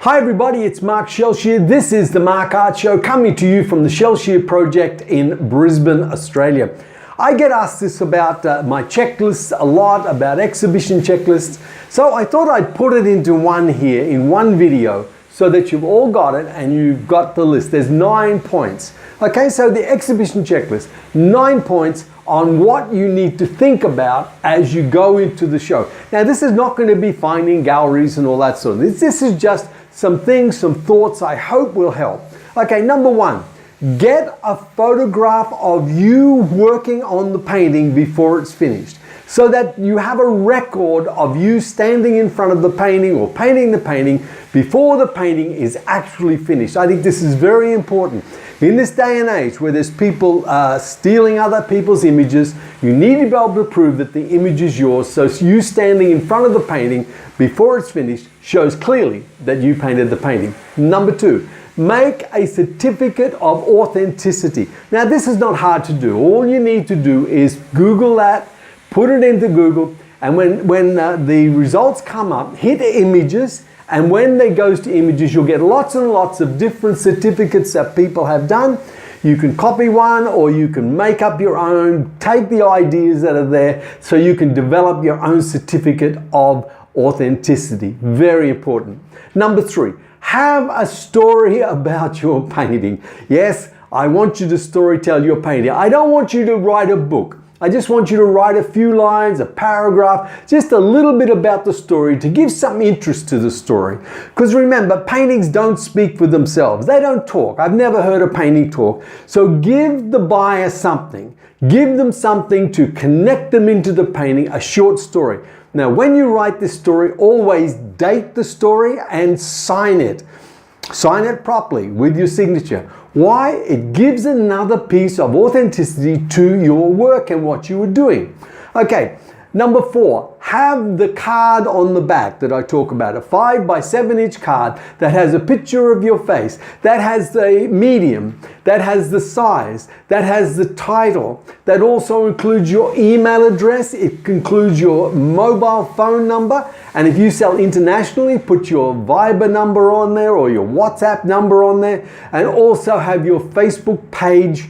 Hi everybody, it's Mark Shellshear. This is the Mark Art Show coming to you from the Shellshear project in Brisbane, Australia. I get asked this about my checklists a lot, about exhibition checklists. So I thought I'd put it into one here, in one video, so that you've all got it and you've got the list. There's 9 points. Okay, so the exhibition checklist, 9 points on what you need to think about as you go into the show. Now this is not going to be finding galleries and all that sort of thing. This is just some things, some thoughts I hope will help. Okay, number 1, get a photograph of you working on the painting before it's finished, so that you have a record of you standing in front of the painting or painting the painting before the painting is actually finished. I think this is very important. In this day and age where there's people stealing other people's images, you need to be able to prove that the image is yours, so you standing in front of the painting before it's finished shows clearly that you painted the painting. Number 2, make a certificate of authenticity. Now this is not hard to do. All you need to do is Google that, put it into Google, and when the results come up, hit images, and when they goes to images, you'll get lots and lots of different certificates that people have done. You can copy one or you can make up your own, take the ideas that are there so you can develop your own certificate of authenticity. Very important. Number 3, have a story about your painting. Yes, I want you to storytell your painting. I don't want you to write a book. I just want you to write a few lines, a paragraph, just a little bit about the story to give some interest to the story. Because remember, paintings don't speak for themselves. They don't talk. I've never heard a painting talk. So give the buyer something. Give them something to connect them into the painting, a short story. Now, when you write this story, always date the story and sign it. Sign it properly with your signature. Why? It gives another piece of authenticity to your work and what you were doing. Okay, number 4, have the card on the back that I talk about, a 5 by 7 inch card that has a picture of your face, that has the medium, that has the size, that has the title, that also includes your email address, it includes your mobile phone number, and if you sell internationally, put your Viber number on there or your WhatsApp number on there, and also have your Facebook page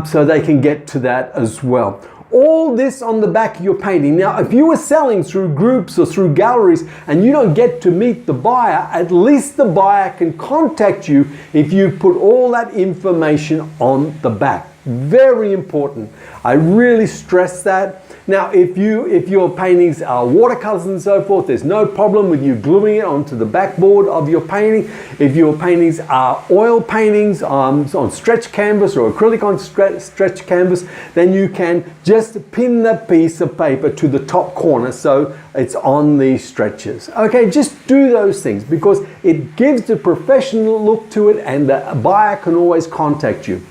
so they can get to that as well. All this on the back of your painting. Now, if you were selling through groups or through galleries and you don't get to meet the buyer, at least the buyer can contact you if you put all that information on the back. Very important. I really stress that. Now, if your paintings are watercolors and so forth, there's no problem with you gluing it onto the backboard of your painting. If your paintings are oil paintings on stretch canvas or acrylic on stretch canvas, then you can just pin the piece of paper to the top corner so it's on the stretchers. Okay, just do those things because it gives a professional look to it and the buyer can always contact you.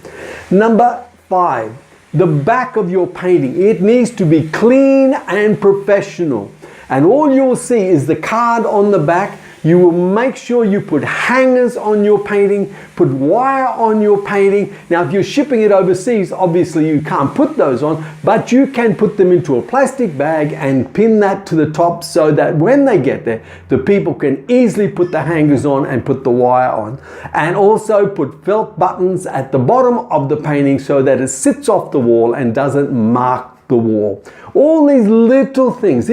Number 5. The back of your painting, it needs to be clean and professional. And all you will see is the card on the back. You will make sure you put hangers on your painting, put wire on your painting. Now, if you're shipping it overseas, obviously you can't put those on, but you can put them into a plastic bag and pin that to the top so that when they get there, the people can easily put the hangers on and put the wire on. And also put felt buttons at the bottom of the painting so that it sits off the wall and doesn't mark the wall. All these little things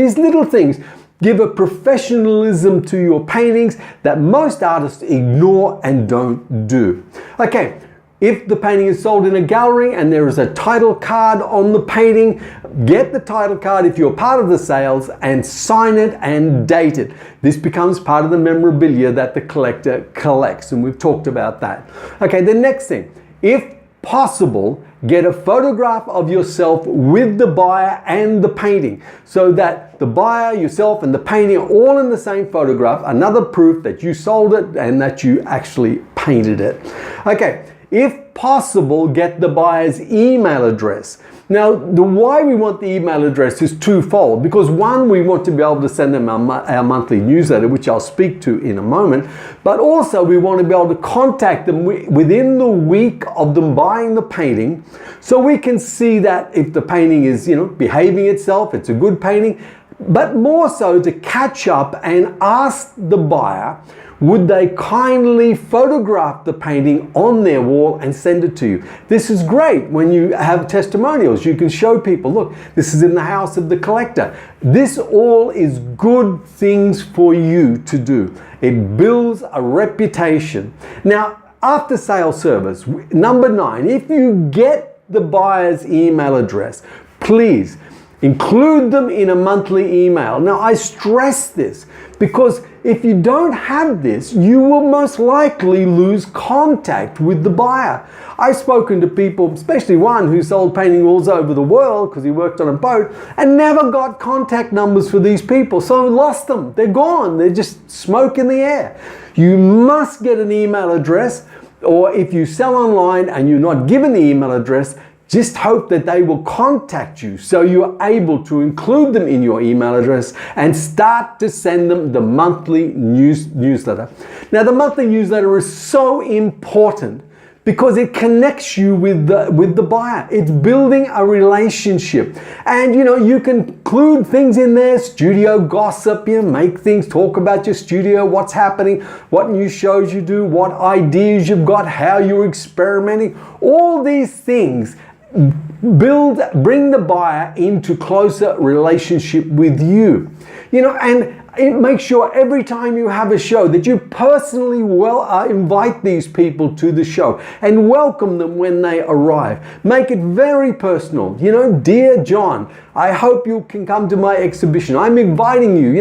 give a professionalism to your paintings that most artists ignore and don't do. Okay, if the painting is sold in a gallery and there is a title card on the painting, get the title card if you're part of the sales and sign it and date it. This becomes part of the memorabilia that the collector collects, and we've talked about that. Okay, the next thing, if possible, get a photograph of yourself with the buyer and the painting so that the buyer, yourself, and the painting are all in the same photograph, another proof that you sold it and that you actually painted it. Okay, if possible, get the buyer's email address. Now, the why we want the email address is twofold. Because one, we want to be able to send them our monthly newsletter, which I'll speak to in a moment. But also, we want to be able to contact them within the week of them buying the painting, so we can see that if the painting is, behaving itself, it's a good painting. But more so to catch up and ask the buyer would they kindly photograph the painting on their wall and send it to you? This is great when you have testimonials. You can show people, look, this is in the house of the collector. This all is good things for you to do. It builds a reputation. Now, after sale service, number 9, if you get the buyer's email address, please include them in a monthly email. Now, I stress this because if you don't have this, you will most likely lose contact with the buyer. I've spoken to people, especially one who sold painting walls over the world because he worked on a boat and never got contact numbers for these people. So lost them. They're gone. They're just smoke in the air. You must get an email address, or if you sell online and you're not given the email address, just hope that they will contact you so you're able to include them in your email address and start to send them the monthly newsletter. Now, the monthly newsletter is so important because it connects you with the buyer. It's building a relationship. And you can include things in there, studio gossip, make things, talk about your studio, what's happening, what new shows you do, what ideas you've got, how you're experimenting. All these things bring the buyer into closer relationship with you. And it makes sure every time you have a show that you personally invite these people to the show and welcome them when they arrive. Make it very personal. Dear John, I hope you can come to my exhibition. I'm inviting you.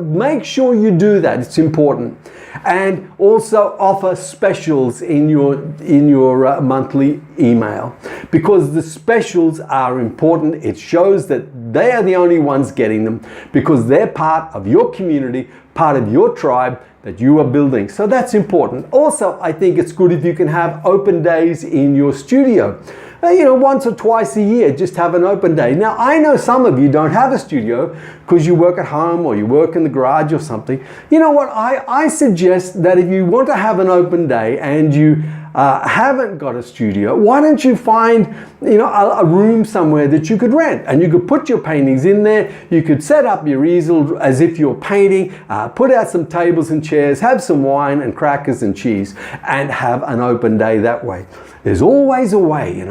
Make sure you do that. It's important. And also offer specials in your monthly email, because the specials are important. It shows that they are the only ones getting them because they're part of your community, part of your tribe that you are building. So that's important. Also, I think it's good if you can have open days in your studio. Once or twice a year, just have an open day. Now, I know some of you don't have a studio because you work at home or you work in the garage or something. You know what? I suggest that if you want to have an open day and you haven't got a studio, why don't you find a room somewhere that you could rent, and you could put your paintings in there. You could set up your easel as if you're painting, put out some tables and chairs, have some wine and crackers and cheese, and have an open day that way. There's always a way,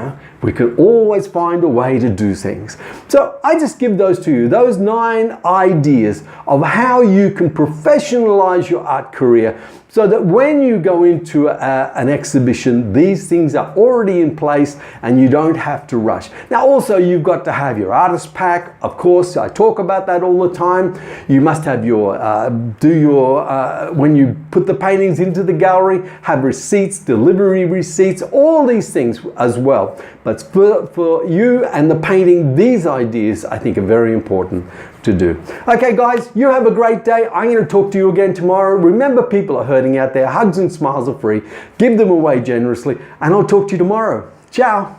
we can always find a way to do things. So I just give those to you, those 9 ideas of how you can professionalize your art career so that when you go into an exhibition, these things are already in place and you don't have to rush. Now, also, you've got to have your artist pack. Of course, I talk about that all the time. You must have when you put the paintings into the gallery, have receipts, delivery receipts, all these things as well. But for you and the painting, these ideas I think are very important to do. Okay, guys, you have a great day. I'm going to talk to you again tomorrow. Remember, people are hurting out there. Hugs and smiles are free. Give them away generously, and I'll talk to you tomorrow. Ciao.